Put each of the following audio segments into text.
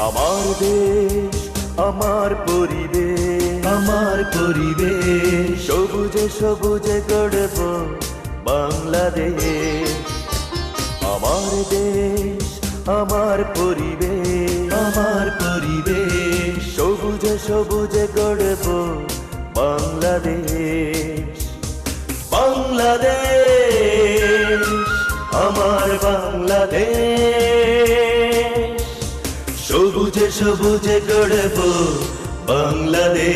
আমার দেশ আমার পরিবেশ সবুজে সবুজে গড়ব বাংলাদেশ। আমার দেশ আমার পরিবেশ সবুজে সবুজে গড়ব বাংলাদেশ। বাংলাদেশ আমার বাংলাদেশ সবুজে সবুজে গড়ব বাংলাদেশ।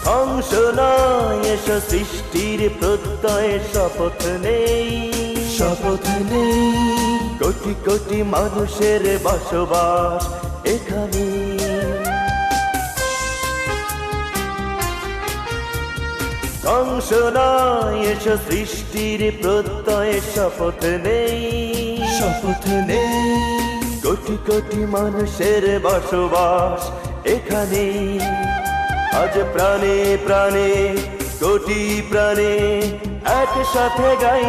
ধ্বংস নয় এসো সৃষ্টির প্রত্যয় শপথ নেই কোটি কোটি মানুষের বসবাস এখানে। ধ্বংস নয় এসো সৃষ্টির প্রত্যয় শপথ নেই কোটি কোটি মানুষের বসবাস এখানে। আজ প্রাণে প্রাণে কোটি প্রাণে একসাথে গাই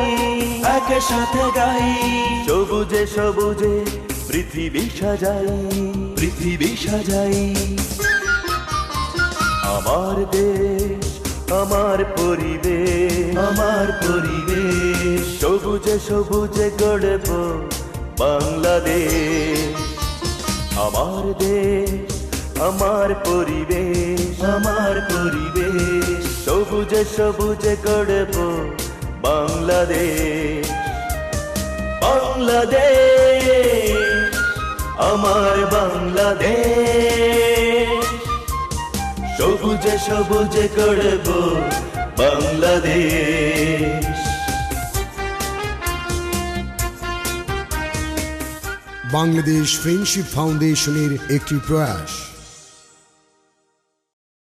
সবুজে সবুজে পৃথিবী সাজাই। আমার দেশ আমার পরিবেশ সবুজে সবুজে গড়ব বাংলাদেশ। আমার দেশ আমার পরিবেশ সবুজে সবুজে গড়ব বাংলাদেশ। বাংলাদেশ আমার বাংলাদেশ সবুজে সবুজে গড়ব বাংলাদেশ। বাংলাদেশ ফ্রেন্ডশিপ ফাউন্ডেশনের একটি প্রয়াস।